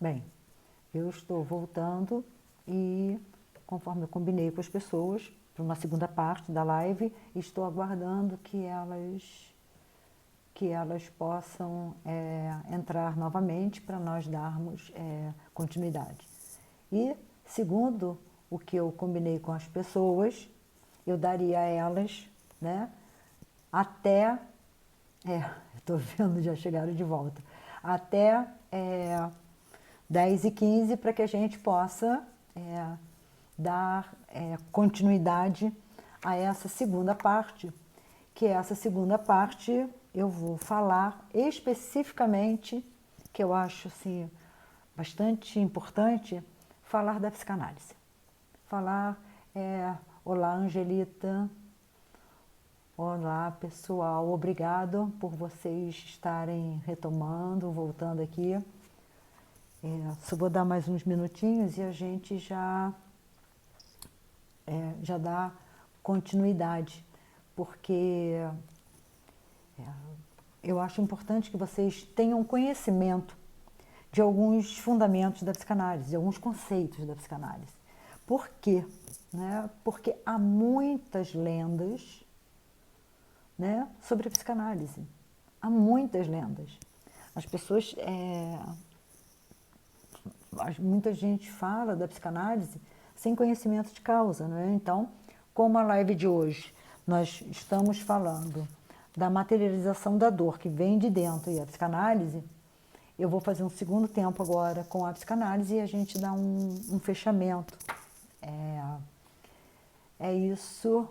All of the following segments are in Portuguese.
Bem, eu estou voltando e, conforme eu combinei com as pessoas, para uma segunda parte da live, estou aguardando que elas possam entrar novamente para nós darmos continuidade. E, segundo o que eu combinei com as pessoas, eu daria a elas, né, até, estou vendo, já chegaram de volta, até 10h15 para que a gente possa dar continuidade a essa segunda parte, que essa segunda parte eu vou falar especificamente, que eu acho assim, bastante importante, falar da psicanálise. Falar, olá Angelita, olá pessoal, obrigado por vocês estarem retomando, voltando aqui. Só vou dar mais uns minutinhos e a gente já dá continuidade, porque eu acho importante que vocês tenham conhecimento de alguns fundamentos da psicanálise, de alguns conceitos da psicanálise. Por quê? Né? Porque há muitas lendas, né, sobre a psicanálise. Há muitas lendas. As pessoas, muita gente fala da psicanálise sem conhecimento de causa, né? Então, como a live de hoje, nós estamos falando da materialização da dor que vem de dentro e a psicanálise, eu vou fazer um segundo tempo agora com a psicanálise e a gente dá um fechamento. É isso.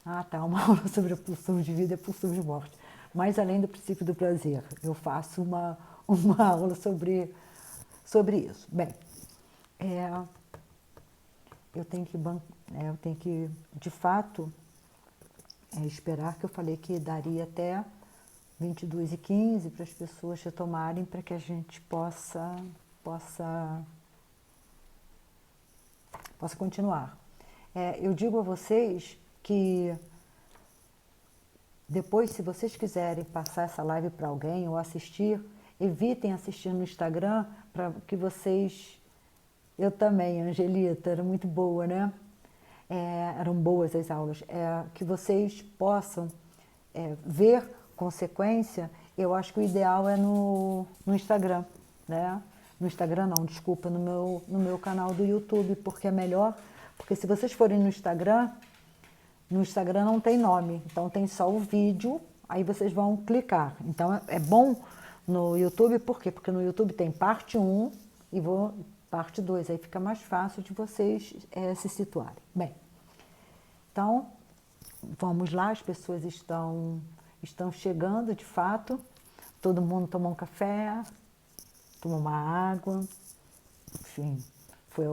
Ah, tá, uma aula sobre a pulsão de vida e a pulsão de morte. Mas além do princípio do prazer, eu faço uma aula sobre isso. Bem, eu tenho que, de fato, esperar, que eu falei que daria até 22h15 para as pessoas retomarem, para que a gente possa continuar. Eu digo a vocês que depois, se vocês quiserem passar essa live para alguém ou assistir, evitem assistir no Instagram, para que vocês... Eu também, Angelita, era muito boa, né? Eram boas as aulas. Que vocês possam ver consequência. Eu acho que o ideal é no Instagram, né? No Instagram não, desculpa, no meu canal do YouTube, porque é melhor. Porque se vocês forem no Instagram não tem nome, então tem só o vídeo, aí vocês vão clicar. Então é bom no YouTube, por quê? Porque no YouTube tem parte 1 e parte 2, aí fica mais fácil de vocês se situarem. Bem, então vamos lá, as pessoas estão chegando de fato, todo mundo tomou um café, tomou uma água, enfim, foi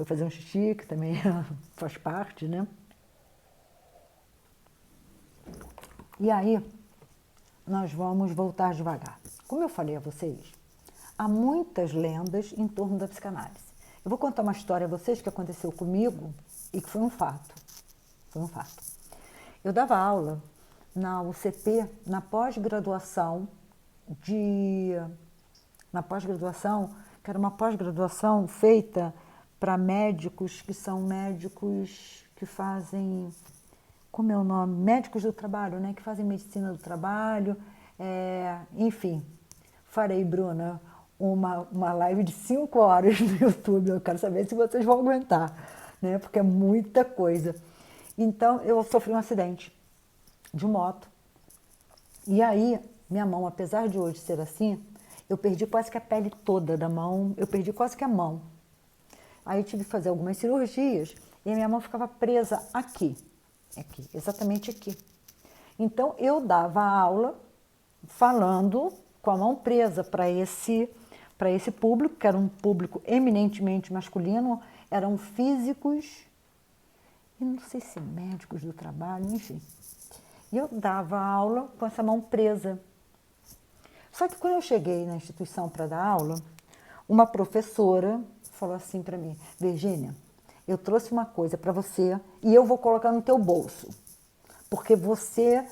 fazer um xixi, que também faz parte, né? E aí, nós vamos voltar devagar. Como eu falei a vocês, há muitas lendas em torno da psicanálise. Eu vou contar uma história a vocês que aconteceu comigo e que foi um fato. Foi um fato. Eu dava aula na UCP, na pós-graduação, que era uma pós-graduação feita para médicos que são médicos que fazem... Como é o nome? Médicos do trabalho, né? Que fazem medicina do trabalho. Enfim, farei, Bruna, uma live de 5 horas no YouTube. Eu quero saber se vocês vão aguentar, né? Porque é muita coisa. Então, eu sofri um acidente de moto. E aí, minha mão, apesar de hoje ser assim, eu perdi quase que a pele toda da mão. Eu perdi quase que a mão. Aí eu tive que fazer algumas cirurgias e a minha mão ficava presa aqui. Aqui, exatamente aqui. Então, eu dava aula falando com a mão presa para esse público, que era um público eminentemente masculino, eram físicos, e não sei se médicos do trabalho, enfim. E eu dava aula com essa mão presa. Só que quando eu cheguei na instituição para dar aula, uma professora falou assim para mim: Virgínia, eu trouxe uma coisa para você e eu vou colocar no teu bolso, porque você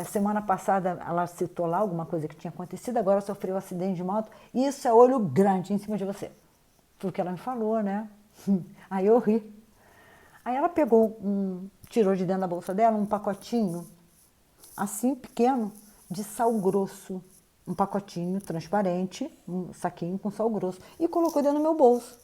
semana passada ela citou lá alguma coisa que tinha acontecido, agora sofreu um acidente de moto, isso é olho grande em cima de você. Foi o que ela me falou, né? Aí eu ri. Aí ela pegou, tirou de dentro da bolsa dela um pacotinho, assim, pequeno, de sal grosso. Um pacotinho transparente, um saquinho com sal grosso, e colocou dentro do meu bolso.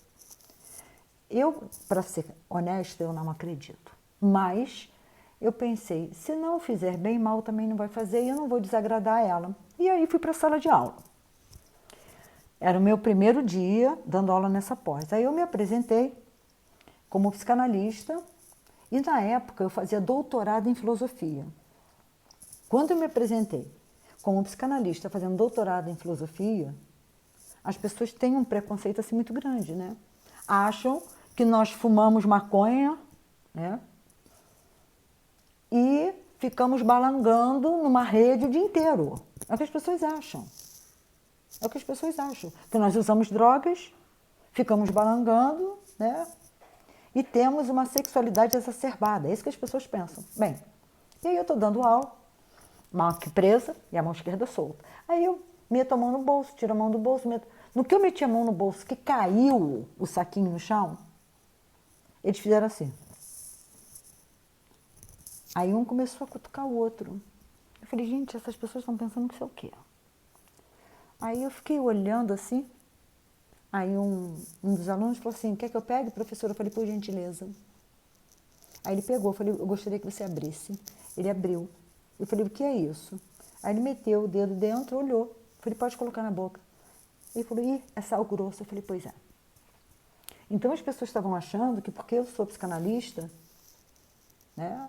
Eu, para ser honesta, eu não acredito. Mas eu pensei, se não fizer bem, mal também não vai fazer e eu não vou desagradar ela. E aí fui para a sala de aula. Era o meu primeiro dia dando aula nessa pós. Aí eu me apresentei como psicanalista e na época eu fazia doutorado em filosofia. Quando eu me apresentei como psicanalista fazendo doutorado em filosofia, as pessoas têm um preconceito assim muito grande, né? Acham que nós fumamos maconha, né? E ficamos balangando numa rede o dia inteiro. É o que as pessoas acham. É o que as pessoas acham. Que nós usamos drogas, ficamos balangando, né? E temos uma sexualidade exacerbada. É isso que as pessoas pensam. Bem, e aí eu estou dando aula, mão aqui presa e a mão esquerda solta. Aí eu meto a mão no bolso, tiro a mão do bolso, meto... No que eu meti a mão no bolso, que caiu o saquinho no chão, eles fizeram assim. Aí um começou a cutucar o outro. Eu falei, gente, essas pessoas estão pensando que isso é o quê? Aí eu fiquei olhando assim. Aí um dos alunos falou assim, quer que eu pegue, professora? Eu falei, por gentileza. Aí ele pegou, eu falei, eu gostaria que você abrisse. Ele abriu. Eu falei, o que é isso? Aí ele meteu o dedo dentro, olhou. Eu falei, pode colocar na boca. Ele falou, ih, é sal grosso. Eu falei, pois é. Então as pessoas estavam achando que porque eu sou psicanalista, né?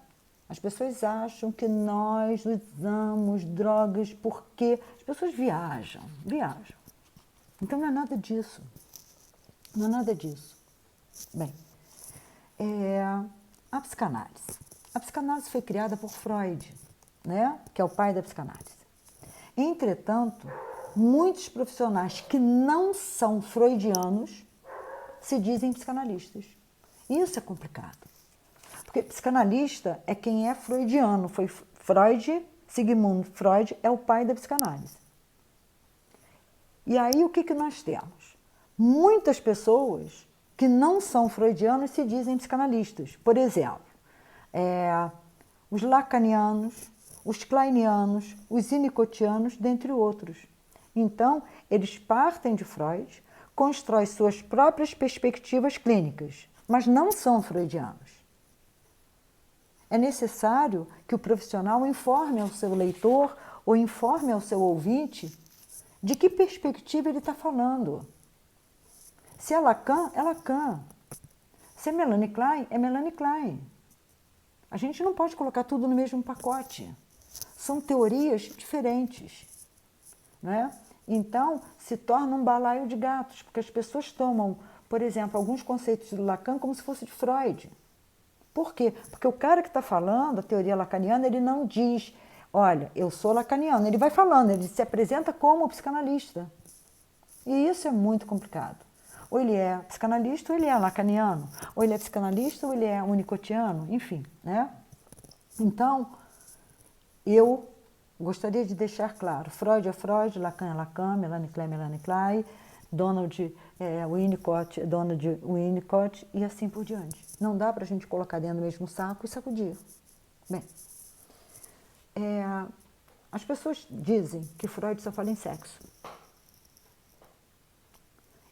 As pessoas acham que nós usamos drogas porque as pessoas viajam. Então não é nada disso. Não é nada disso. Bem, a psicanálise. A psicanálise foi criada por Freud, né? Que é o pai da psicanálise. Entretanto, muitos profissionais que não são freudianos se dizem psicanalistas. Isso é complicado. Porque psicanalista é quem é freudiano. Foi Freud, Sigmund Freud é o pai da psicanálise. E aí o que nós temos? Muitas pessoas que não são freudianos se dizem psicanalistas. Por exemplo, os lacanianos, os kleinianos, os winnicottianos, dentre outros. Então, eles partem de Freud, constroem suas próprias perspectivas clínicas, mas não são freudianos. É necessário que o profissional informe ao seu leitor ou informe ao seu ouvinte de que perspectiva ele está falando. Se é Lacan, é Lacan. Se é Melanie Klein, é Melanie Klein. A gente não pode colocar tudo no mesmo pacote. São teorias diferentes, né? Então, se torna um balaio de gatos, porque as pessoas tomam, por exemplo, alguns conceitos de Lacan como se fosse de Freud. Por quê? Porque o cara que está falando, a teoria lacaniana, ele não diz, olha, eu sou lacaniano. Ele vai falando, ele se apresenta como psicanalista. E isso é muito complicado. Ou ele é psicanalista ou ele é lacaniano. Ou ele é psicanalista ou ele é winnicottiano, enfim, né? Então, eu gostaria de deixar claro, Freud é Freud, Lacan é Lacan, Melanie Klein é Melanie Klein, Donald Winnicott é Donald Winnicott e assim por diante. Não dá para a gente colocar dentro do mesmo saco e sacudir. Bem, as pessoas dizem que Freud só fala em sexo.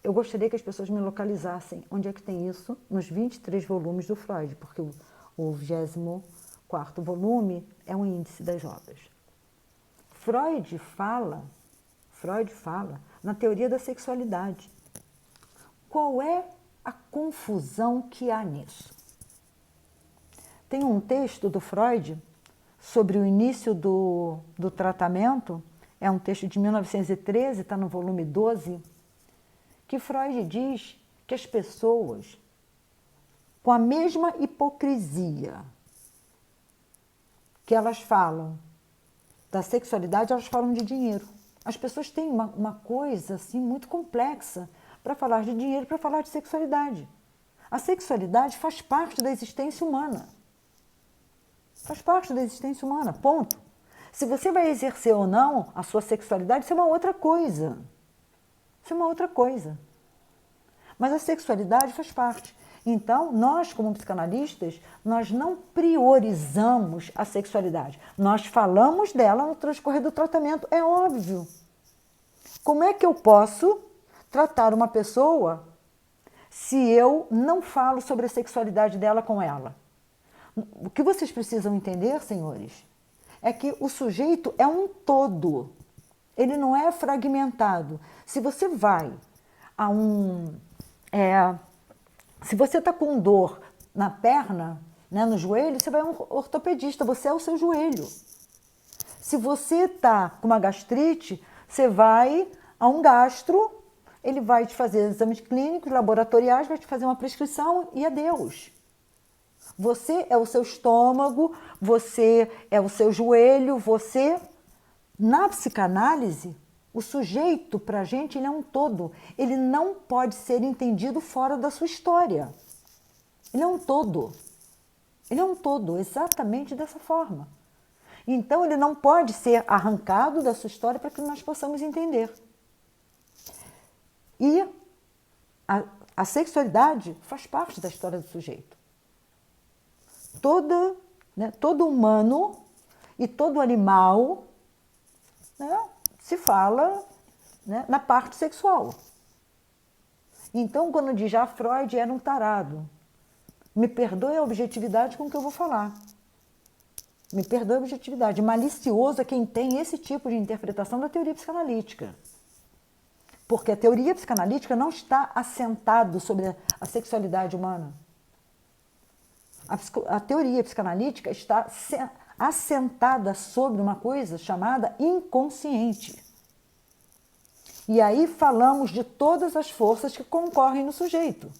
Eu gostaria que as pessoas me localizassem onde é que tem isso nos 23 volumes do Freud, porque o 24º volume é um índice das obras. Freud fala na teoria da sexualidade. Qual é a confusão que há nisso? Tem um texto do Freud sobre o início do tratamento, é um texto de 1913, está no volume 12, que Freud diz que as pessoas, com a mesma hipocrisia que elas falam da sexualidade, elas falam de dinheiro. As pessoas têm uma coisa assim muito complexa para falar de dinheiro, para falar de sexualidade. A sexualidade faz parte da existência humana. Faz parte da existência humana, ponto. Se você vai exercer ou não a sua sexualidade, isso é uma outra coisa. Isso é uma outra coisa. Mas a sexualidade faz parte. Então, nós, como psicanalistas, nós não priorizamos a sexualidade. Nós falamos dela no transcorrer do tratamento, é óbvio. Como é que eu posso tratar uma pessoa se eu não falo sobre a sexualidade dela com ela? O que vocês precisam entender, senhores, é que o sujeito é um todo. Ele não é fragmentado. Se você vai a se você está com dor na perna, né, no joelho, você vai a um ortopedista, você é o seu joelho. Se você está com uma gastrite, você vai a um gastro, ele vai te fazer exames clínicos, laboratoriais, vai te fazer uma prescrição e adeus. Você é o seu estômago, você é o seu joelho, você... Na psicanálise, o sujeito, para a gente, ele é um todo. Ele não pode ser entendido fora da sua história. Ele é um todo. Ele é um todo, exatamente dessa forma. Então, ele não pode ser arrancado da sua história para que nós possamos entender. E a sexualidade faz parte da história do sujeito. Todo humano e todo animal, né, se fala, né, na parte sexual. Então, quando diz Freud era um tarado, me perdoe a objetividade com que eu vou falar. Me perdoe a objetividade. Malicioso é quem tem esse tipo de interpretação da teoria psicanalítica. Porque a teoria psicanalítica não está assentada sobre a sexualidade humana. A teoria psicanalítica está assentada sobre uma coisa chamada inconsciente. E aí falamos de todas as forças que concorrem no sujeito,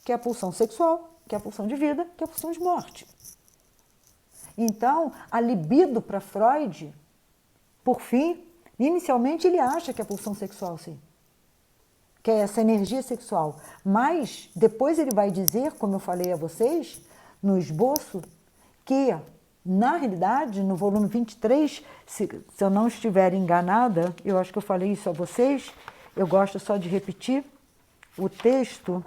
que é a pulsão sexual, que é a pulsão de vida, que é a pulsão de morte. Então, a libido para Freud, por fim, inicialmente ele acha que é a pulsão sexual, sim, que é essa energia sexual. Mas depois ele vai dizer, como eu falei a vocês, no esboço, que na realidade, no volume 23, se eu não estiver enganada, eu acho que eu falei isso a vocês, eu gosto só de repetir o texto,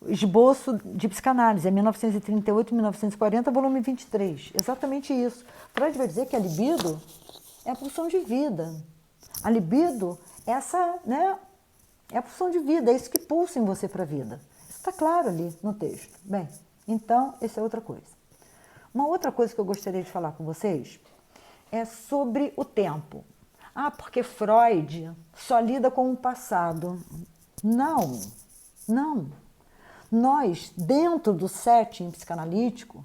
esboço de psicanálise, 1938-1940, volume 23, exatamente isso. Freud vai dizer que a libido é a pulsão de vida. A libido é é a pulsão de vida, é isso que pulsa em você para a vida. Está claro ali no texto. Bem, então, essa é outra coisa. Uma outra coisa que eu gostaria de falar com vocês é sobre o tempo. Porque Freud só lida com o passado. Não, não. Nós, dentro do setting psicanalítico,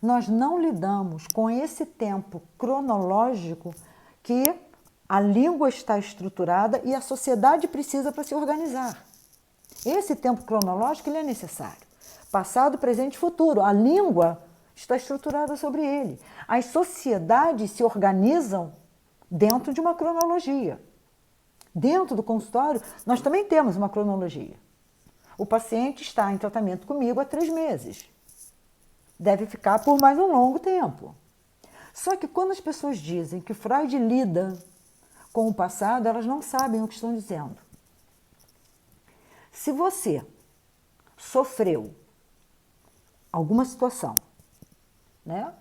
nós não lidamos com esse tempo cronológico que a língua está estruturada e a sociedade precisa para se organizar. Esse tempo cronológico ele é necessário. Passado, presente e futuro. A língua está estruturada sobre ele. As sociedades se organizam dentro de uma cronologia. Dentro do consultório, nós também temos uma cronologia. O paciente está em tratamento comigo há 3 meses. Deve ficar por mais um longo tempo. Só que quando as pessoas dizem que Freud lida com o passado, elas não sabem o que estão dizendo. Se você sofreu alguma situação, né,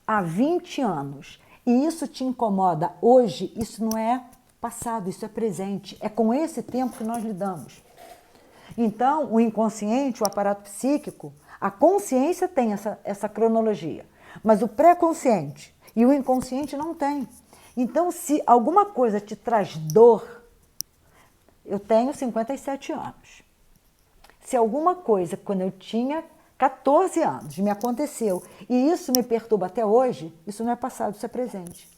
há 20 anos e isso te incomoda hoje, isso não é passado, isso é presente. É com esse tempo que nós lidamos. Então, o inconsciente, o aparato psíquico, a consciência tem essa cronologia, mas o pré-consciente e o inconsciente não tem. Então, se alguma coisa te traz dor, eu tenho 57 anos. Se alguma coisa, quando eu tinha 14 anos, me aconteceu e isso me perturba até hoje, isso não é passado, isso é presente.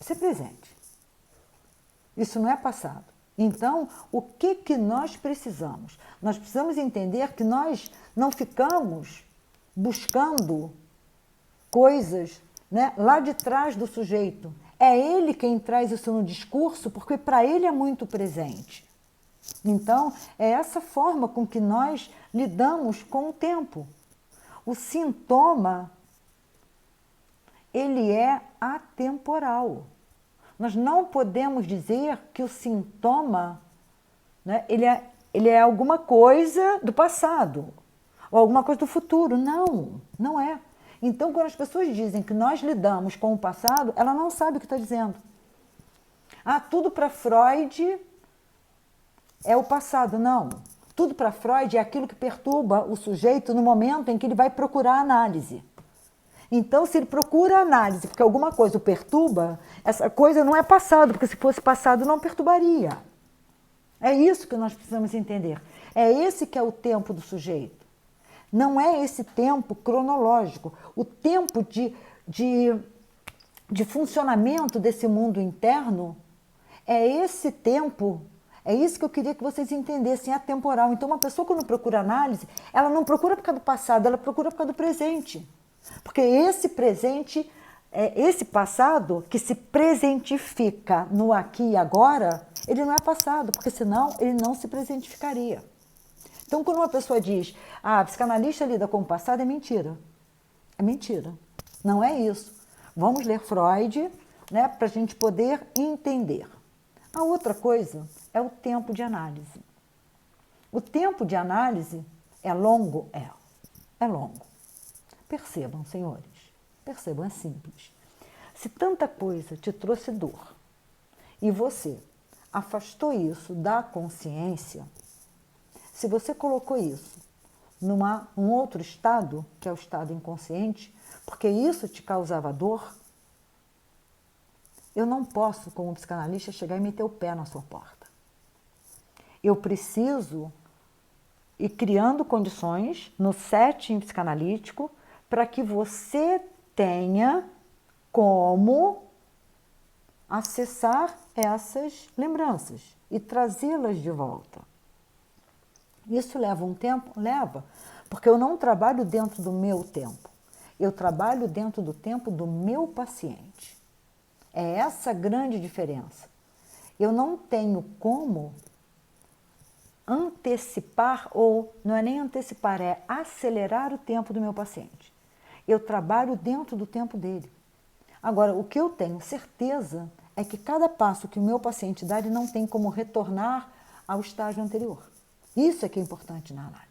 Isso é presente. Isso não é passado. Então, o que nós precisamos? Nós precisamos entender que nós não ficamos buscando coisas, né, lá de trás do sujeito. É ele quem traz isso no discurso, porque para ele é muito presente. Então, é essa forma com que nós lidamos com o tempo. O sintoma, ele é atemporal. Nós não podemos dizer que o sintoma, né, ele é alguma coisa do passado, ou alguma coisa do futuro. Não, não é. Então, quando as pessoas dizem que nós lidamos com o passado, ela não sabe o que está dizendo. Ah, tudo para Freud é o passado. Não. Tudo para Freud é aquilo que perturba o sujeito no momento em que ele vai procurar análise. Então, se ele procura análise porque alguma coisa o perturba, essa coisa não é passado, porque se fosse passado não perturbaria. É isso que nós precisamos entender. É esse que é o tempo do sujeito. Não é esse tempo cronológico. O tempo de funcionamento desse mundo interno é esse tempo. É isso que eu queria que vocês entendessem, atemporal. Então, uma pessoa quando procura análise, ela não procura por causa do passado, ela procura por causa do presente. Porque esse presente, esse passado que se presentifica no aqui e agora, ele não é passado, porque senão ele não se presentificaria. Então, quando uma pessoa diz, a psicanalista lida com o passado, é mentira. É mentira. Não é isso. Vamos ler Freud, né, para a gente poder entender. A outra coisa é o tempo de análise. O tempo de análise é longo? É longo. Percebam, senhores, percebam, é simples. Se tanta coisa te trouxe dor e você afastou isso da consciência, se você colocou isso num outro estado, que é o estado inconsciente, porque isso te causava dor, eu não posso, como psicanalista, chegar e meter o pé na sua porta. Eu preciso ir criando condições no setting psicanalítico para que você tenha como acessar essas lembranças e trazê-las de volta. Isso leva um tempo? Leva, porque eu não trabalho dentro do meu tempo. Eu trabalho dentro do tempo do meu paciente. É essa a grande diferença. Eu não tenho como antecipar, ou não é nem antecipar, é acelerar o tempo do meu paciente. Eu trabalho dentro do tempo dele. Agora, o que eu tenho certeza é que cada passo que o meu paciente dá, ele não tem como retornar ao estágio anterior. Isso é que é importante na análise.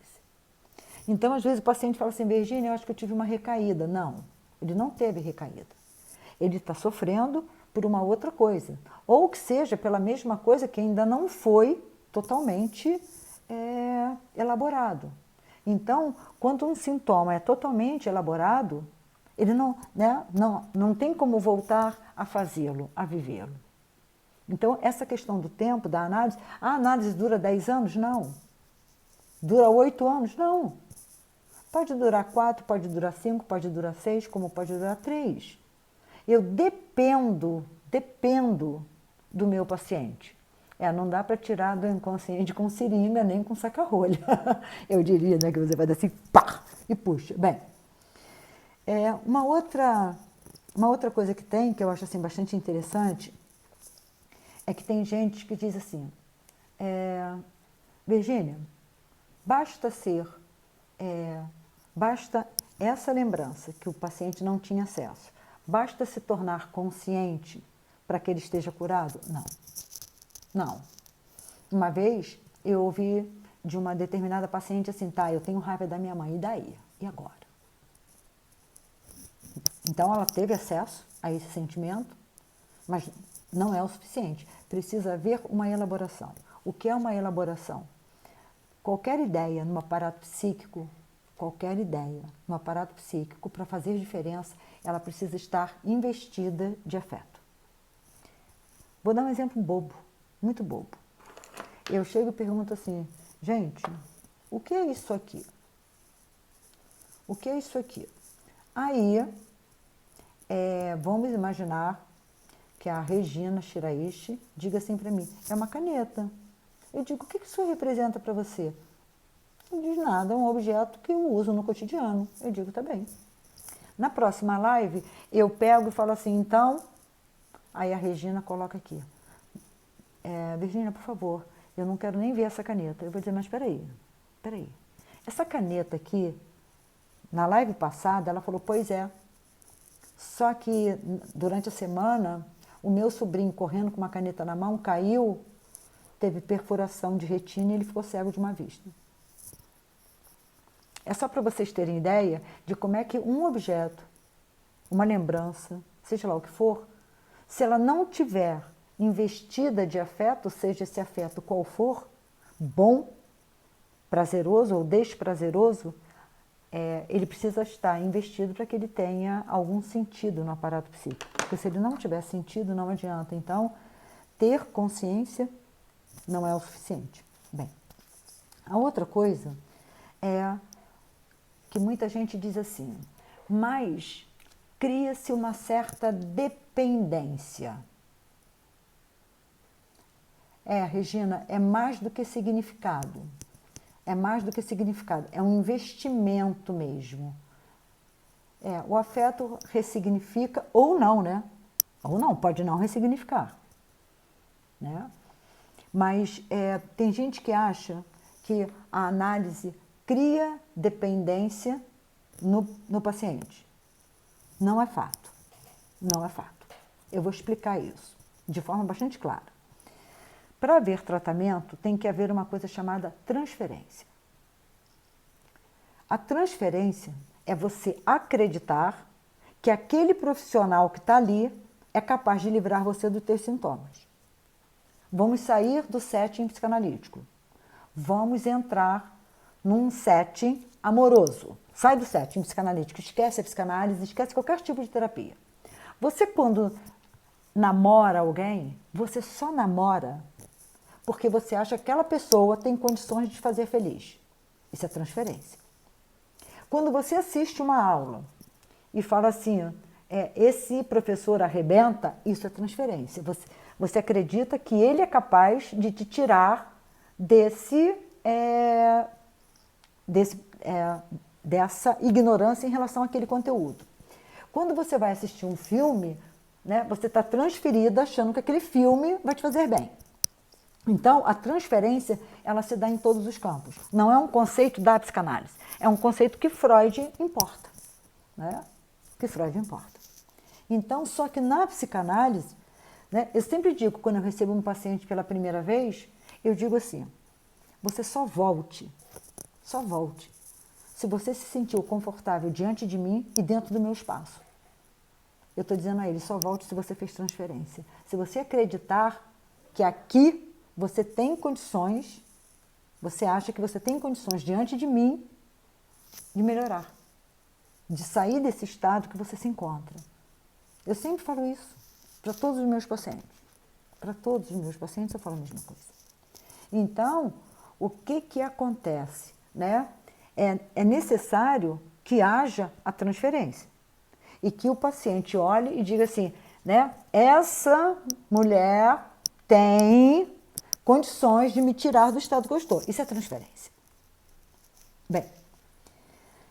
Então, às vezes o paciente fala assim, Virgínia, eu acho que eu tive uma recaída. Não, ele não teve recaída. Ele está sofrendo por uma outra coisa. Ou que seja pela mesma coisa que ainda não foi totalmente elaborado. Então, quando um sintoma é totalmente elaborado, ele não tem como voltar a fazê-lo, a vivê-lo. Então, essa questão do tempo, da análise, a análise dura 10 anos? Não. Dura 8 anos? Não. Pode durar 4, pode durar 5, pode durar 6, como pode durar 3. Eu dependo do meu paciente. Não dá para tirar do inconsciente com seringa nem com saca-rolha. Eu diria, né, que você vai dar assim, pá, e puxa. Bem, uma outra coisa que tem, que eu acho assim, bastante interessante, é que tem gente que diz assim, Virgínia, basta essa lembrança que o paciente não tinha acesso, basta se tornar consciente para que ele esteja curado? Não. Uma vez eu ouvi de uma determinada paciente assim, tá, eu tenho raiva da minha mãe, e daí? E agora? Então ela teve acesso a esse sentimento, mas não é o suficiente. Precisa haver uma elaboração. O que é uma elaboração? Qualquer ideia no aparato psíquico, para fazer diferença, ela precisa estar investida de afeto. Vou dar um exemplo bobo, muito bobo. Eu chego e pergunto assim, gente, o que é isso aqui? O que é isso aqui? Aí, vamos imaginar que a Regina Shiraishi diga assim para mim, é uma caneta. Eu digo, o que isso representa para você? Não diz nada, é um objeto que eu uso no cotidiano. Eu digo, tá bem. Na próxima live, eu pego e falo assim, então, aí a Regina coloca aqui, Virgínia, por favor, eu não quero nem ver essa caneta. Eu vou dizer, mas peraí. Essa caneta aqui, Na live passada, ela falou, pois é, só que durante a semana, o meu sobrinho correndo com uma caneta na mão, caiu, teve perfuração de retina e ele ficou cego de uma vista. É só para vocês terem ideia de como é que um objeto, uma lembrança, seja lá o que for, se ela não tiver investida de afeto, seja esse afeto qual for, bom, prazeroso ou desprazeroso, ele precisa estar investido para que ele tenha algum sentido no aparato psíquico. Porque se ele não tiver sentido, não adianta. Então, ter consciência não é o suficiente. Bem, a outra coisa é que muita gente diz assim, mas cria-se uma certa dependência. Regina, é mais do que significado. É mais do que significado, é um investimento mesmo. O afeto ressignifica, ou não, né? Ou não, pode não ressignificar. Né? Mas tem gente que acha que a análise cria dependência no paciente. Não é fato. Não é fato. Eu vou explicar isso de forma bastante clara. Para haver tratamento, tem que haver uma coisa chamada transferência. A transferência é você acreditar que aquele profissional que está ali é capaz de livrar você dos teus sintomas. Vamos sair do setting psicanalítico. Vamos entrar num setting amoroso. Sai do setting psicanalítico, esquece a psicanálise, esquece qualquer tipo de terapia. Você, quando namora alguém, você só namora porque você acha que aquela pessoa tem condições de te fazer feliz. Isso é transferência. Quando você assiste uma aula e fala assim, esse professor arrebenta, isso é transferência. Você acredita que ele é capaz de te tirar dessa ignorância em relação àquele conteúdo. Quando você vai assistir um filme, né, você está transferida achando que aquele filme vai te fazer bem. Então, a transferência, ela se dá em todos os campos. Não é um conceito da psicanálise, é um conceito que Freud importa. Né? Que Freud importa. Então, só que na psicanálise, né, eu sempre digo, quando eu recebo um paciente pela primeira vez, eu digo assim, você só volte, se você se sentiu confortável diante de mim e dentro do meu espaço. Eu estou dizendo a ele, só volte se você fez transferência. Se você acreditar que aqui você tem condições, você acha que você tem condições diante de mim de melhorar, de sair desse estado que você se encontra. Eu sempre falo isso para todos os meus pacientes. Para todos os meus pacientes eu falo a mesma coisa. Então, o que acontece? Né? É necessário que haja a transferência e que o paciente olhe e diga assim, né? Essa mulher tem condições de me tirar do estado que eu estou. Isso é transferência. Bem,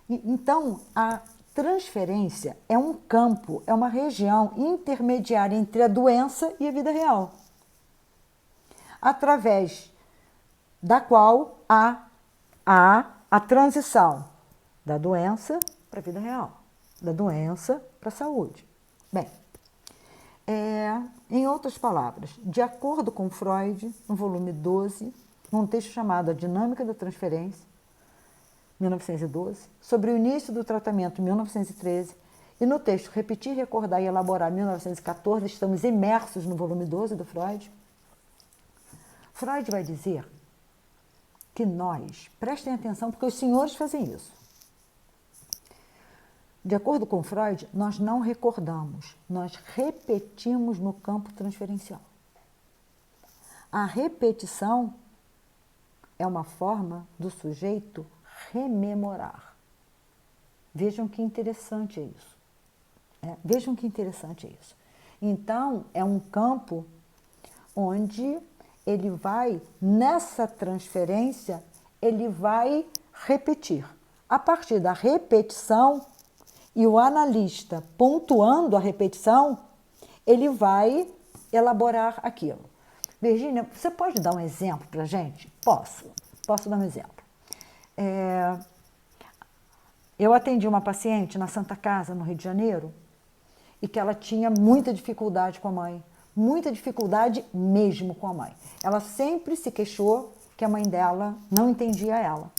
então a transferência é um campo, é uma região intermediária entre a doença e a vida real, através da qual há a transição da doença para a vida real, da doença para a saúde. Bem, em outras palavras, de acordo com Freud, no volume 12, num texto chamado A Dinâmica da Transferência, 1912, sobre o início do tratamento, 1913, e no texto Repetir, Recordar e Elaborar, 1914, estamos imersos no volume 12 do Freud. Freud vai dizer que nós, prestem atenção, porque os senhores fazem isso. De acordo com Freud, nós não recordamos, nós repetimos no campo transferencial. A repetição é uma forma do sujeito rememorar. Vejam que interessante é isso. Vejam que interessante é isso. Então, é um campo onde ele vai, nessa transferência, ele vai repetir. A partir da repetição, e o analista pontuando a repetição, ele vai elaborar aquilo. Virgínia, você pode dar um exemplo para a gente? Posso dar um exemplo. Eu atendi uma paciente na Santa Casa, no Rio de Janeiro, e que ela tinha muita dificuldade com a mãe, muita dificuldade mesmo com a mãe. Ela sempre se queixou que a mãe dela não entendia ela.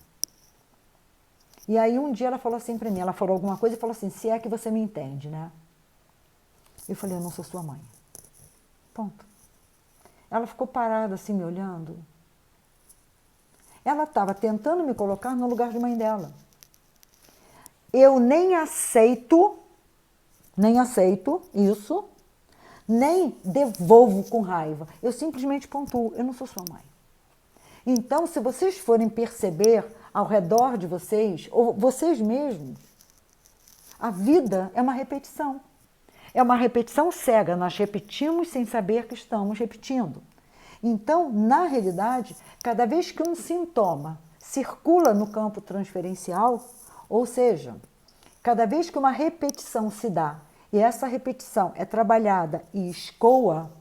E aí um dia ela falou assim para mim, ela falou alguma coisa e falou assim, se é que você me entende, né? Eu falei, eu não sou sua mãe. Ponto. Ela ficou parada assim, me olhando. Ela estava tentando me colocar no lugar de mãe dela. Eu nem aceito isso, nem devolvo com raiva. Eu simplesmente pontuo, eu não sou sua mãe. Então, se vocês forem perceber ao redor de vocês, ou vocês mesmos, a vida é uma repetição. É uma repetição cega, nós repetimos sem saber que estamos repetindo. Então, na realidade, cada vez que um sintoma circula no campo transferencial, ou seja, cada vez que uma repetição se dá e essa repetição é trabalhada e escoa,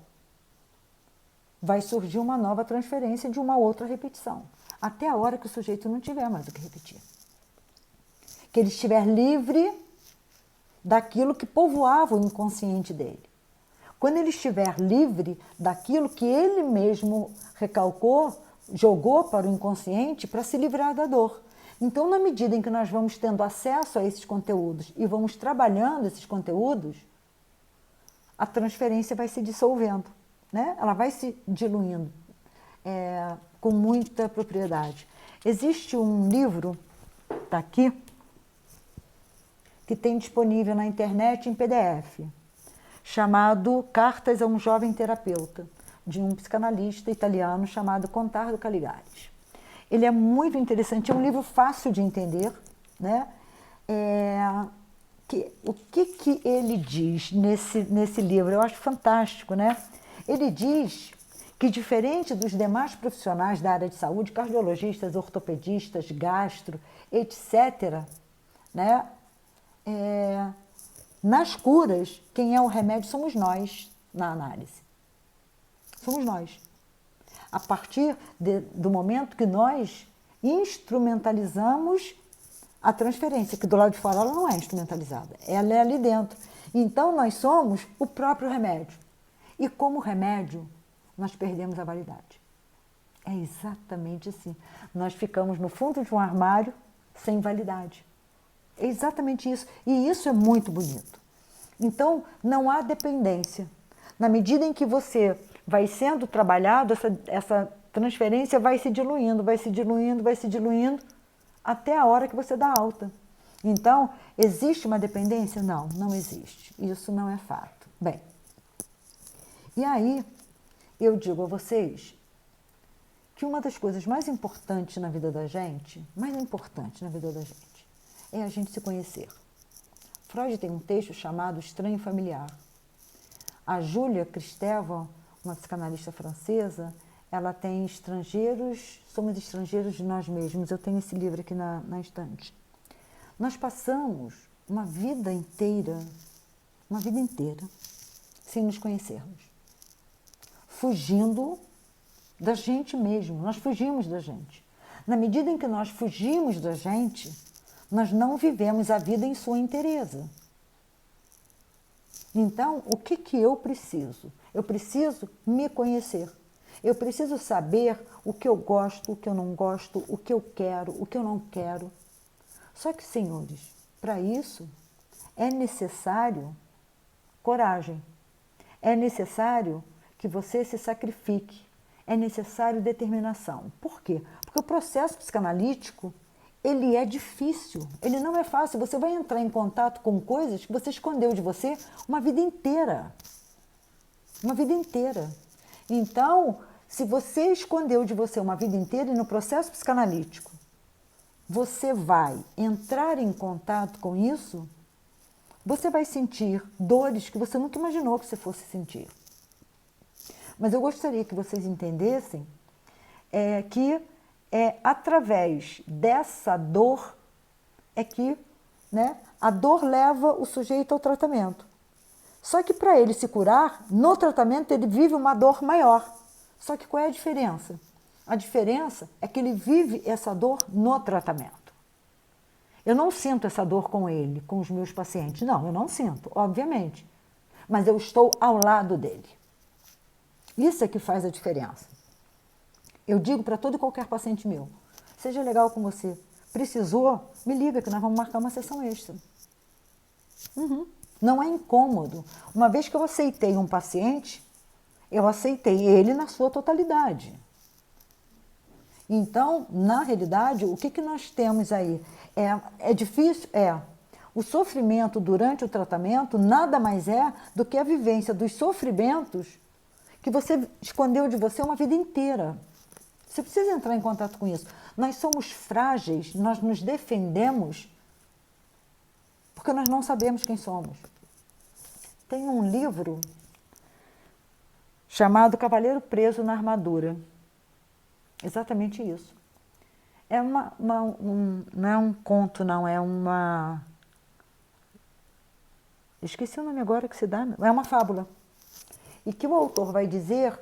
vai surgir uma nova transferência de uma outra repetição, até a hora que o sujeito não tiver mais o que repetir. Que ele estiver livre daquilo que povoava o inconsciente dele. Quando ele estiver livre daquilo que ele mesmo recalcou, jogou para o inconsciente para se livrar da dor. Então, na medida em que nós vamos tendo acesso a esses conteúdos e vamos trabalhando esses conteúdos, a transferência vai se dissolvendo, né? Ela vai se diluindo com muita propriedade. Existe um livro, está aqui, que tem disponível na internet em PDF, chamado Cartas a um Jovem Terapeuta, de um psicanalista italiano chamado Contardo Caligares. Ele é muito interessante, é um livro fácil de entender, né? O que ele diz nesse livro? Eu acho fantástico, né? Ele diz que, diferente dos demais profissionais da área de saúde, cardiologistas, ortopedistas, gastro, etc., né? Nas curas, quem é o remédio somos nós, na análise. Somos nós. A partir do momento que nós instrumentalizamos a transferência, que do lado de fora ela não é instrumentalizada, ela é ali dentro. Então, nós somos o próprio remédio. E como remédio, nós perdemos a validade. É exatamente assim. Nós ficamos no fundo de um armário sem validade. É exatamente isso. E isso é muito bonito. Então, não há dependência. Na medida em que você vai sendo trabalhado, essa transferência vai se diluindo, vai se diluindo, vai se diluindo, até a hora que você dá alta. Então, existe uma dependência? Não, não existe. Isso não é fato. Bem, e aí eu digo a vocês que uma das coisas mais importantes na vida da gente, é a gente se conhecer. Freud tem um texto chamado Estranho Familiar. A Júlia Kristeva, uma psicanalista francesa, ela tem somos estrangeiros de nós mesmos. Eu tenho esse livro aqui na estante. Nós passamos uma vida inteira, sem nos conhecermos. Fugindo da gente mesmo, nós fugimos da gente. Na medida em que nós fugimos da gente, nós não vivemos a vida em sua inteireza. Então, o que eu preciso? Eu preciso me conhecer. Eu preciso saber o que eu gosto, o que eu não gosto, o que eu quero, o que eu não quero. Só que, senhores, para isso é necessário coragem. É necessário que você se sacrifique. É necessário determinação. Por quê? Porque o processo psicanalítico, ele é difícil, ele não é fácil. Você vai entrar em contato com coisas que você escondeu de você uma vida inteira. Uma vida inteira. Então, se você escondeu de você uma vida inteira e no processo psicanalítico você vai entrar em contato com isso, você vai sentir dores que você nunca imaginou que você fosse sentir. Mas eu gostaria que vocês entendessem que através dessa dor que, né, a dor leva o sujeito ao tratamento. Só que para ele se curar, no tratamento ele vive uma dor maior. Só que qual é a diferença? A diferença é que ele vive essa dor no tratamento. Eu não sinto essa dor com ele, com os meus pacientes. Não, eu não sinto, obviamente. Mas eu estou ao lado dele. Isso é que faz a diferença. Eu digo para todo e qualquer paciente meu, seja legal com você. Precisou, me liga que nós vamos marcar uma sessão extra. Não é incômodo. Uma vez que eu aceitei um paciente, eu aceitei ele na sua totalidade. Então, na realidade, o que nós temos aí? É difícil? É. O sofrimento durante o tratamento nada mais é do que a vivência dos sofrimentos que você escondeu de você uma vida inteira. Você precisa entrar em contato com isso. Nós somos frágeis, nós nos defendemos porque nós não sabemos quem somos. Tem um livro chamado Cavaleiro Preso na Armadura. Exatamente isso. Não é um conto, não, é uma... Esqueci o nome agora que se dá. É uma fábula. E que o autor vai dizer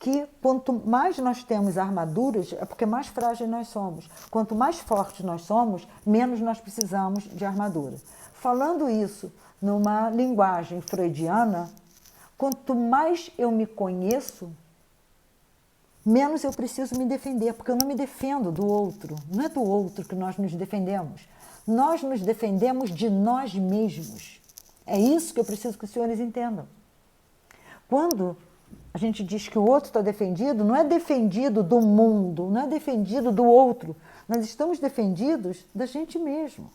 que quanto mais nós temos armaduras, é porque mais frágeis nós somos. Quanto mais fortes nós somos, menos nós precisamos de armadura. Falando isso numa linguagem freudiana, quanto mais eu me conheço, menos eu preciso me defender, porque eu não me defendo do outro. Não é do outro que nós nos defendemos. Nós nos defendemos de nós mesmos. É isso que eu preciso que os senhores entendam. Quando a gente diz que o outro está defendido, não é defendido do mundo, não é defendido do outro. Nós estamos defendidos da gente mesmo.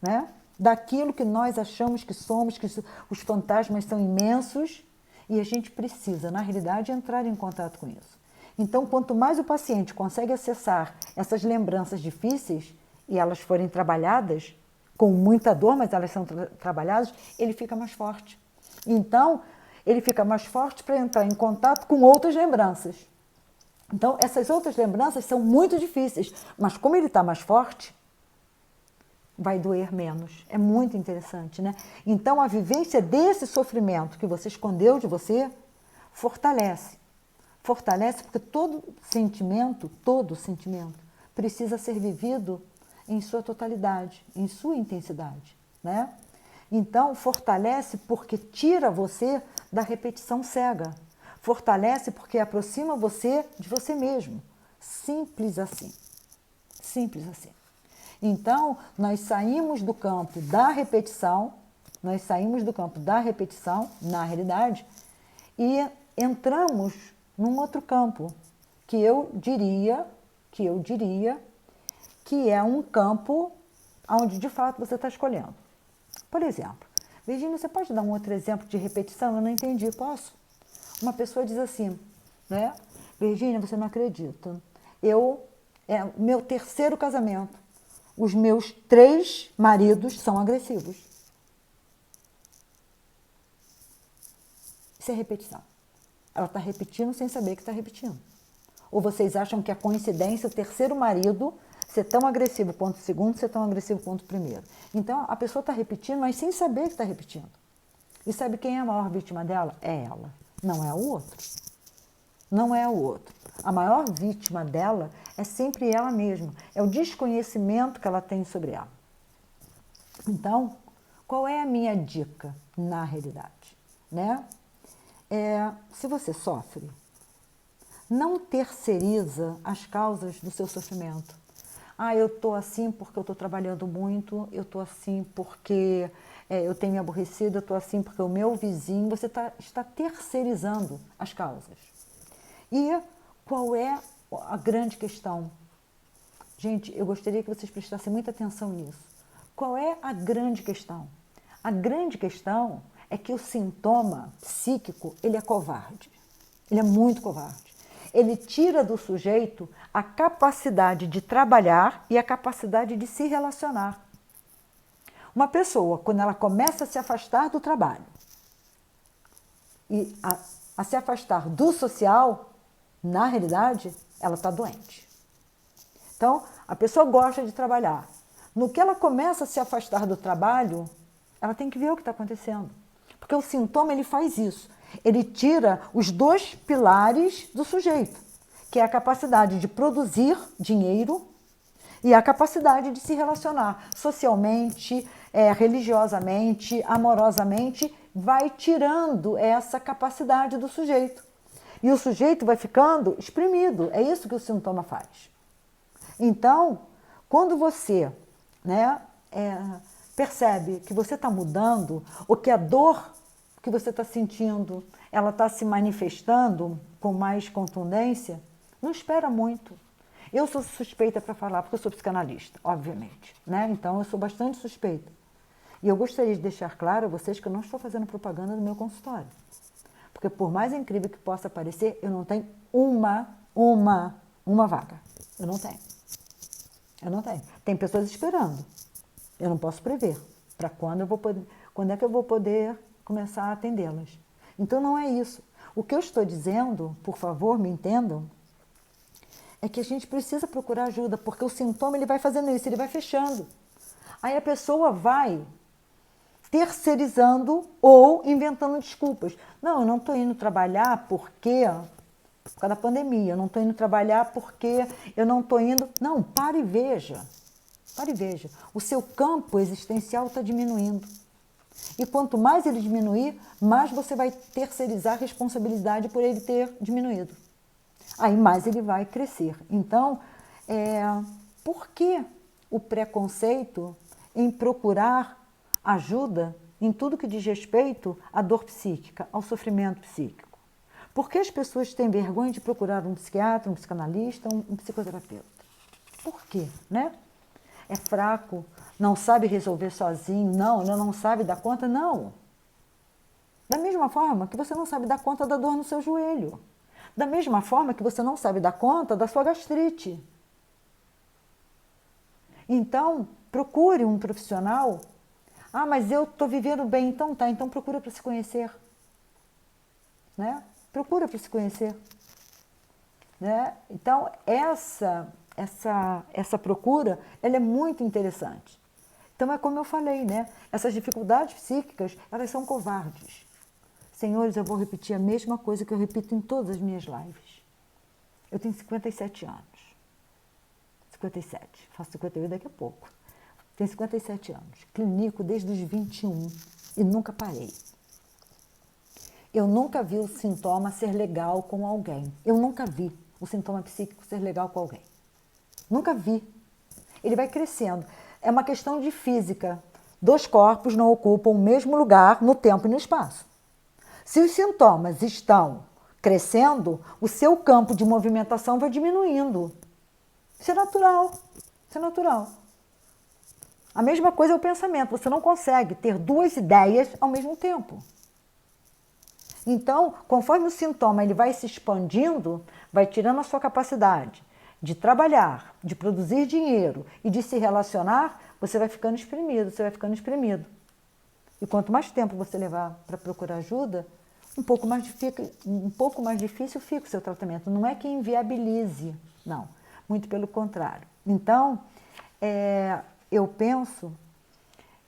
Né? Daquilo que nós achamos que somos, que os fantasmas são imensos e a gente precisa, na realidade, entrar em contato com isso. Então, quanto mais o paciente consegue acessar essas lembranças difíceis e elas forem trabalhadas, com muita dor, mas elas são trabalhadas, ele fica mais forte. Então, ele fica mais forte para entrar em contato com outras lembranças. Então, essas outras lembranças são muito difíceis, mas como ele está mais forte, vai doer menos. É muito interessante, né? Então, a vivência desse sofrimento que você escondeu de você, fortalece. Fortalece porque todo sentimento precisa ser vivido em sua totalidade, em sua intensidade, né? Então, fortalece porque tira você da repetição cega. Fortalece porque aproxima você de você mesmo. Simples assim. Simples assim. Então, nós saímos do campo da repetição, na realidade, e entramos num outro campo, que eu diria que é um campo onde, de fato, você está escolhendo. Por exemplo, Virgínia, você pode dar um outro exemplo de repetição? Eu não entendi, posso? Uma pessoa diz assim, né? Virgínia, você não acredita. Meu terceiro casamento, os meus 3 maridos são agressivos. Isso é repetição. Ela está repetindo sem saber que está repetindo. Ou vocês acham que é coincidência o terceiro marido ser tão agressivo quanto o segundo, ser tão agressivo quanto o primeiro. Então, a pessoa está repetindo, mas sem saber que está repetindo. E sabe quem é a maior vítima dela? É ela, não é o outro. Não é o outro. A maior vítima dela é sempre ela mesma. É o desconhecimento que ela tem sobre ela. Então, qual é a minha dica na realidade? Né? Se você sofre, não terceiriza as causas do seu sofrimento. Eu estou assim porque eu estou trabalhando muito, eu estou assim porque eu tenho me aborrecido, eu estou assim porque o meu vizinho... Você está terceirizando as causas. E qual é a grande questão? Gente, eu gostaria que vocês prestassem muita atenção nisso. Qual é a grande questão? A grande questão é que o sintoma psíquico, ele é covarde. Ele é muito covarde. Ele tira do sujeito a capacidade de trabalhar e a capacidade de se relacionar. Uma pessoa, quando ela começa a se afastar do trabalho e a se afastar do social, na realidade, ela está doente. Então, a pessoa gosta de trabalhar. No que ela começa a se afastar do trabalho, ela tem que ver o que está acontecendo. Porque o sintoma, ele faz isso. Ele tira os 2 pilares do sujeito, que é a capacidade de produzir dinheiro e a capacidade de se relacionar socialmente, religiosamente, amorosamente, vai tirando essa capacidade do sujeito. E o sujeito vai ficando exprimido. É isso que o sintoma faz. Então, quando você, né, percebe que você está mudando, ou que a dor que você está sentindo, ela está se manifestando com mais contundência, não espera muito. Eu sou suspeita para falar, porque eu sou psicanalista, obviamente, né? Então, eu sou bastante suspeita. E eu gostaria de deixar claro a vocês que eu não estou fazendo propaganda do meu consultório. Porque, por mais incrível que possa parecer, eu não tenho uma vaga. Eu não tenho. Eu não tenho. Tem pessoas esperando. Eu não posso prever para quando é que eu vou poder começar a atendê-las. Então, não é isso. O que eu estou dizendo, por favor, me entendam, é que a gente precisa procurar ajuda, porque o sintoma ele vai fazendo isso, ele vai fechando. Aí a pessoa vai terceirizando ou inventando desculpas. Não, eu não estou indo trabalhar porque, por causa da pandemia, eu não estou indo trabalhar porque eu não estou indo... Não, pare e veja. Pare e veja. O seu campo existencial está diminuindo. E quanto mais ele diminuir, mais você vai terceirizar a responsabilidade por ele ter diminuído. Aí mais ele vai crescer. Então, por que o preconceito em procurar ajuda em tudo que diz respeito à dor psíquica, ao sofrimento psíquico? Por que as pessoas têm vergonha de procurar um psiquiatra, um psicanalista, um psicoterapeuta? Por quê, né? É fraco, não sabe resolver sozinho, não sabe dar conta, não. Da mesma forma que você não sabe dar conta da dor no seu joelho. Da mesma forma que você não sabe dar conta da sua gastrite. Então, procure um profissional. Ah, mas eu estou vivendo bem, então tá, então procura para se conhecer. Né? Procura para se conhecer. Né? Então, essa procura, ela é muito interessante. Então, é como eu falei, né? Essas dificuldades psíquicas, elas são covardes. Senhores, eu vou repetir a mesma coisa que eu repito em todas as minhas lives. Eu tenho 57 anos. 57. Faço 58 daqui a pouco. Tenho 57 anos. Clinico desde os 21 e nunca parei. Eu nunca vi o sintoma ser legal com alguém. Eu nunca vi o sintoma psíquico ser legal com alguém. Nunca vi. Ele vai crescendo. É uma questão de física. Dois corpos não ocupam o mesmo lugar no tempo e no espaço. Se os sintomas estão crescendo, o seu campo de movimentação vai diminuindo. Isso é natural. Isso é natural. A mesma coisa é o pensamento. Você não consegue ter duas ideias ao mesmo tempo. Então, conforme o sintoma ele vai se expandindo, vai tirando a sua capacidade de trabalhar, de produzir dinheiro e de se relacionar, você vai ficando exprimido, você vai ficando exprimido. E quanto mais tempo você levar para procurar ajuda, um pouco mais difícil fica o seu tratamento. Não é que inviabilize, não. Muito pelo contrário. Então, eu penso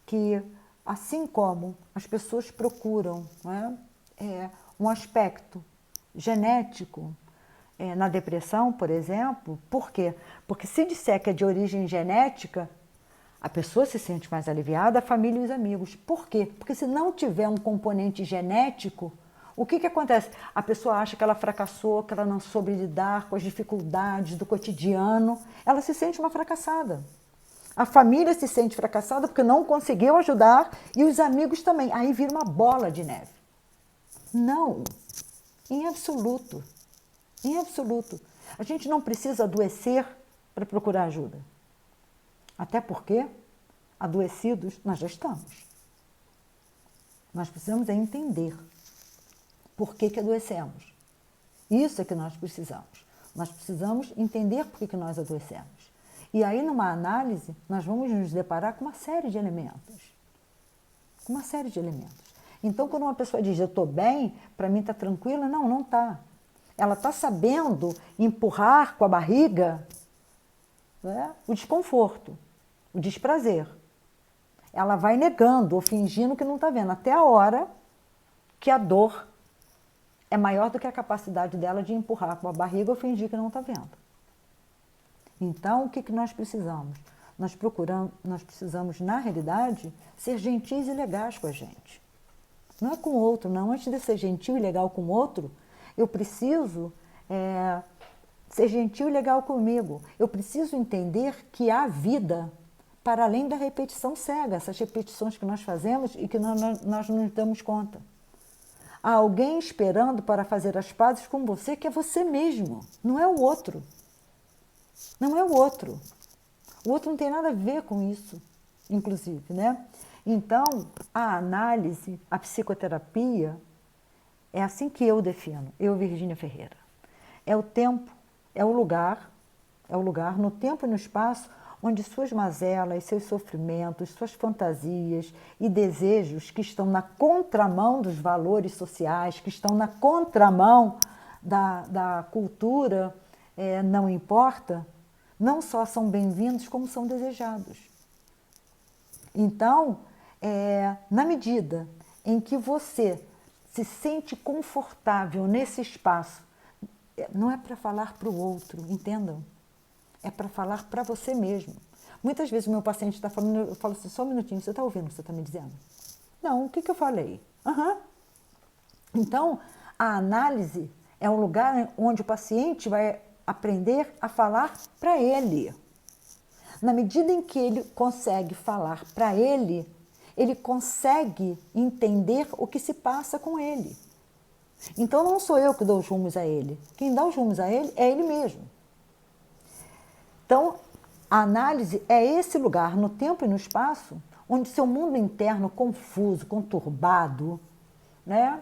que, assim como as pessoas procuram, não é, um aspecto genético na depressão, por exemplo, por quê? Porque se disser que é de origem genética, a pessoa se sente mais aliviada, a família e os amigos. Por quê? Porque se não tiver um componente genético, o que acontece? A pessoa acha que ela fracassou, que ela não soube lidar com as dificuldades do cotidiano, ela se sente uma fracassada. A família se sente fracassada porque não conseguiu ajudar e os amigos também. Aí vira uma bola de neve. Não, em absoluto. Em absoluto. A gente não precisa adoecer para procurar ajuda. Até porque, adoecidos, nós já estamos. Nós precisamos entender por que adoecemos. Isso é que nós precisamos. Nós precisamos entender por que nós adoecemos. E aí, numa análise, nós vamos nos deparar com uma série de elementos. Com uma série de elementos. Então, quando uma pessoa diz, eu estou bem, para mim está tranquila, não está. Ela está sabendo empurrar com a barriga, né, o desconforto, o desprazer. Ela vai negando ou fingindo que não está vendo, até a hora que a dor é maior do que a capacidade dela de empurrar com a barriga ou fingir que não está vendo. Então, o que nós precisamos? Nós precisamos, na realidade, ser gentis e legais com a gente. Não é com o outro, não. Antes de ser gentil e legal com o outro, eu preciso ser gentil e legal comigo. Eu preciso entender que há vida para além da repetição cega, essas repetições que nós fazemos e que nós não nos damos conta. Há alguém esperando para fazer as pazes com você, que é você mesmo, não é o outro. Não é o outro. O outro não tem nada a ver com isso, inclusive, né? Então, a análise, a psicoterapia, é assim que eu defino, eu, Virgínia Ferreira. É o tempo, é o lugar, no tempo e no espaço, onde suas mazelas, seus sofrimentos, suas fantasias e desejos que estão na contramão dos valores sociais, que estão na contramão da cultura, não importa, não só são bem-vindos, como são desejados. Então, na medida em que você se sente confortável nesse espaço, não é para falar para o outro, entendam? É para falar para você mesmo. Muitas vezes o meu paciente está falando, eu falo assim, só um minutinho, você está ouvindo o que você está me dizendo? Não, o que eu falei? Então, a análise é um lugar onde o paciente vai aprender a falar para ele. Na medida em que ele consegue falar para ele consegue entender o que se passa com ele. Então, não sou eu que dou os rumos a ele. Quem dá os rumos a ele é ele mesmo. Então, a análise é esse lugar, no tempo e no espaço, onde seu mundo interno confuso, conturbado, né,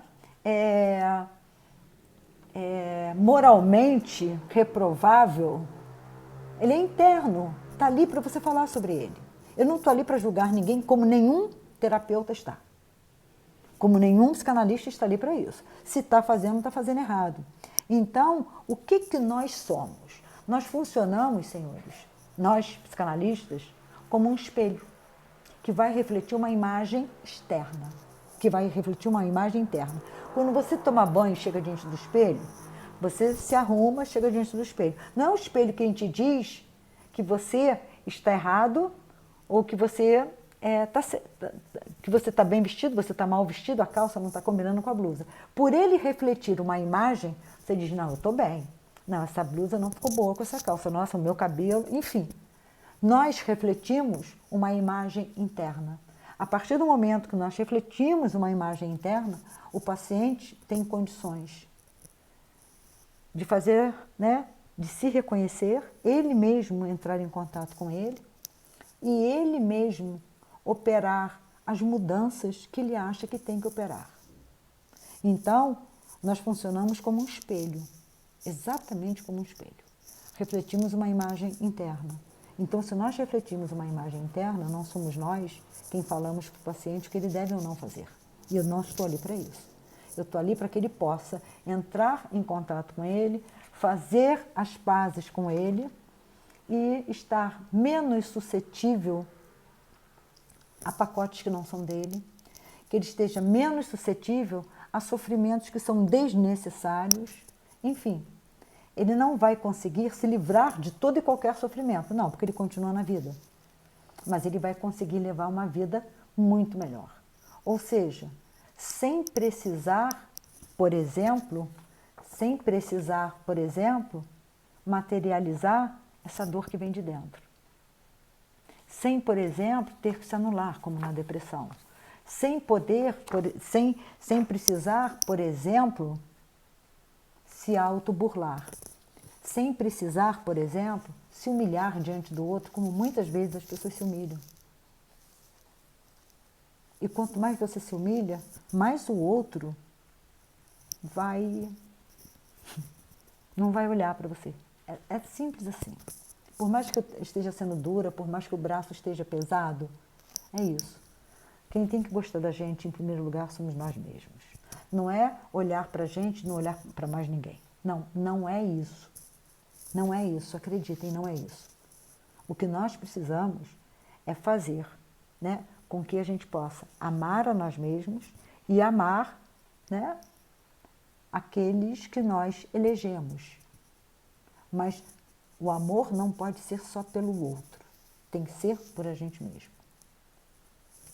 moralmente reprovável, ele é interno, está ali para você falar sobre ele. Eu não estou ali para julgar ninguém, como nenhum terapeuta está. Como nenhum psicanalista está ali para isso. Se está fazendo, está fazendo errado. Então, o que nós somos? Nós funcionamos, senhores, nós psicanalistas, como um espelho, que vai refletir uma imagem externa, que vai refletir uma imagem interna. Quando você toma banho e chega diante do espelho, você se arruma, chega diante do espelho. Não é o espelho que a gente diz que você está errado ou que você está bem vestido, você está mal vestido, a calça não está combinando com a blusa. Por ele refletir uma imagem, você diz, não, eu estou bem. Não, essa blusa não ficou boa com essa calça. Nossa, o meu cabelo, enfim. Nós refletimos uma imagem interna. A partir do momento que nós refletimos uma imagem interna, o paciente tem condições de fazer, né, de se reconhecer, ele mesmo entrar em contato com ele e ele mesmo operar as mudanças que ele acha que tem que operar. Então, nós funcionamos como um espelho, exatamente como um espelho. Refletimos uma imagem interna. Então, se nós refletimos uma imagem interna, não somos nós quem falamos para o paciente o que ele deve ou não fazer. E eu não estou ali para isso. Eu estou ali para que ele possa entrar em contato com ele, fazer as pazes com ele e estar menos suscetível a pacotes que não são dele, que ele esteja menos suscetível a sofrimentos que são desnecessários, enfim. Ele não vai conseguir se livrar de todo e qualquer sofrimento, não, porque ele continua na vida. Mas ele vai conseguir levar uma vida muito melhor. Ou seja, sem precisar, por exemplo, materializar essa dor que vem de dentro. Sem, por exemplo, ter que se anular, como na depressão. Sem precisar, por exemplo, se autoburlar. Sem precisar, por exemplo, se humilhar diante do outro, como muitas vezes as pessoas se humilham. E quanto mais você se humilha, mais o outro não vai olhar para você. É simples assim. Por mais que eu esteja sendo dura, por mais que o braço esteja pesado, é isso. Quem tem que gostar da gente, em primeiro lugar, somos nós mesmos. Não é olhar para a gente, não olhar para mais ninguém. Não, não é isso. Não é isso, acreditem, não é isso. O que nós precisamos é fazer, né, com que a gente possa amar a nós mesmos e amar, né, aqueles que nós elegemos. Mas O amor não pode ser só pelo outro, tem que ser por a gente mesmo.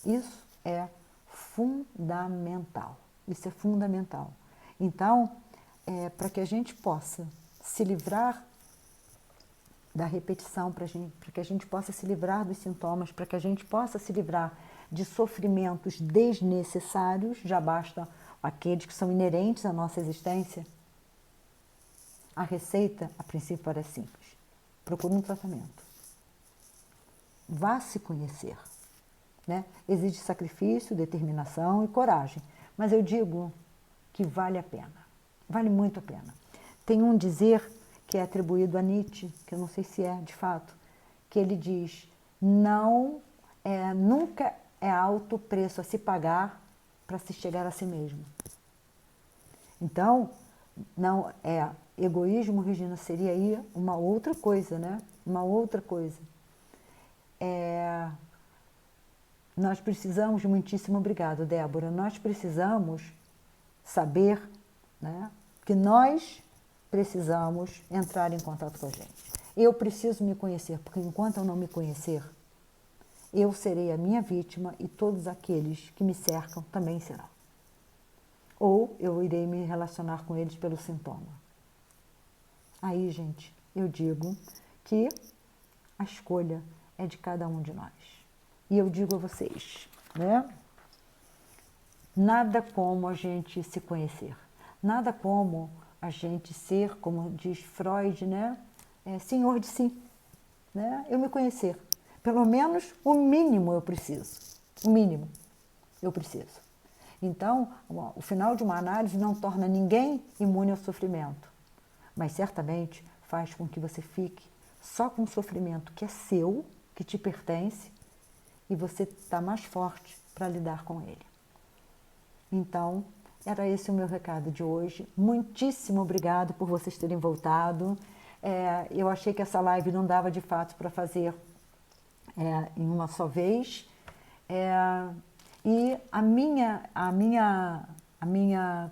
Isso é fundamental. Isso é fundamental. Então, para que a gente possa se livrar da repetição, para que a gente possa se livrar dos sintomas, para que a gente possa se livrar de sofrimentos desnecessários, já basta aqueles que são inerentes à nossa existência, a receita, a princípio, era simples. Procure um tratamento. Vá se conhecer. Né? Exige sacrifício, determinação e coragem. Mas eu digo que vale a pena. Vale muito a pena. Tem um dizer que é atribuído a Nietzsche, que eu não sei se é de fato, que ele diz, nunca é alto o preço a se pagar para se chegar a si mesmo. Então, não é egoísmo, Regina, seria aí uma outra coisa, né? Uma outra coisa. Nós precisamos, muitíssimo obrigado, Débora, nós precisamos saber, né, que nós precisamos entrar em contato com a gente. Eu preciso me conhecer, porque enquanto eu não me conhecer, eu serei a minha vítima e todos aqueles que me cercam também serão. Ou eu irei me relacionar com eles pelo sintoma. Aí, gente, eu digo que a escolha é de cada um de nós. E eu digo a vocês, né? Nada como a gente se conhecer. Nada como a gente ser, como diz Freud, né? Senhor de si. Né? Eu me conhecer. Pelo menos o mínimo eu preciso. O mínimo eu preciso. Então, o final de uma análise não torna ninguém imune ao sofrimento. Mas certamente faz com que você fique só com o sofrimento que é seu, que te pertence, e você está mais forte para lidar com ele. Então, era esse o meu recado de hoje. Muitíssimo obrigado por vocês terem voltado. Eu achei que essa live não dava de fato para fazer em uma só vez. E a minha,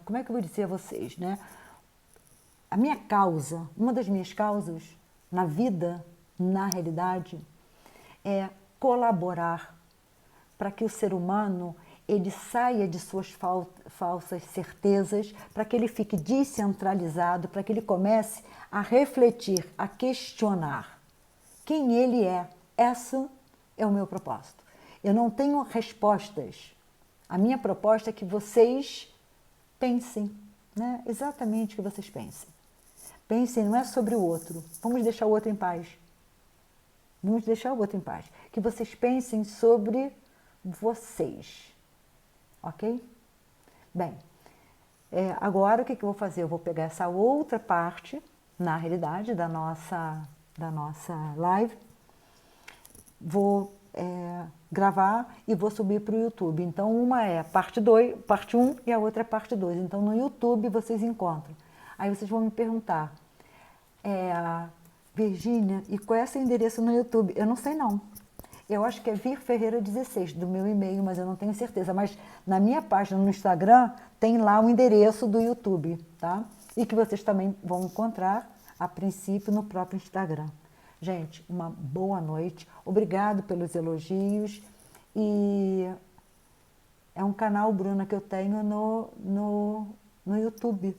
como é que eu vou dizer a vocês, né? A minha causa, uma das minhas causas na vida, na realidade, é colaborar para que o ser humano ele saia de suas falsas certezas, para que ele fique descentralizado, para que ele comece a refletir, a questionar quem ele é. Esse é o meu propósito. Eu não tenho respostas. A minha proposta é que vocês pensem, né? Exatamente o que vocês pensem. Pensem, não é sobre o outro. Vamos deixar o outro em paz. Vamos deixar o outro em paz. Que vocês pensem sobre vocês. Ok? Bem, agora o que eu vou fazer? Eu vou pegar essa outra parte, na realidade, da nossa live, vou gravar e vou subir para o YouTube. Então, uma é parte 1 e a outra é parte 2. Então, no YouTube vocês encontram. Aí vocês vão me perguntar, Virgínia, e qual é seu endereço no YouTube? Eu não sei não. Eu acho que é Vir Ferreira 16, do meu e-mail, mas eu não tenho certeza. Mas na minha página no Instagram tem lá o endereço do YouTube, tá? E que vocês também vão encontrar, a princípio, no próprio Instagram. Gente, uma boa noite. Obrigado pelos elogios. E é um canal, Bruna, que eu tenho no YouTube.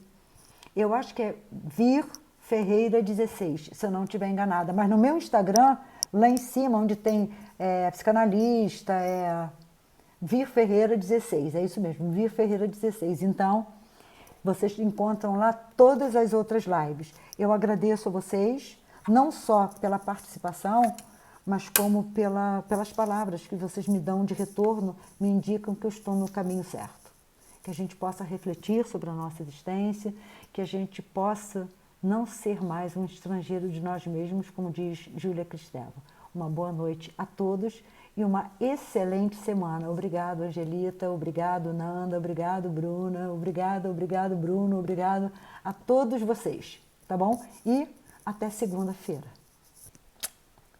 Eu acho que é Vir Ferreira 16, se eu não estiver enganada. Mas no meu Instagram, lá em cima, onde tem psicanalista, Vir Ferreira 16, é isso mesmo, Vir Ferreira 16. Então, vocês encontram lá todas as outras lives. Eu agradeço a vocês, não só pela participação, mas como pelas palavras que vocês me dão de retorno, me indicam que eu estou no caminho certo. Que a gente possa refletir sobre a nossa existência, que a gente possa não ser mais um estrangeiro de nós mesmos, como diz Júlia Cristeva. Uma boa noite a todos e uma excelente semana. Obrigado, Angelita, obrigado, Nanda, obrigado, Bruna, obrigado, Bruno, obrigado a todos vocês, tá bom? E até segunda-feira.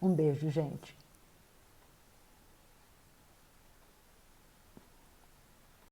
Um beijo, gente.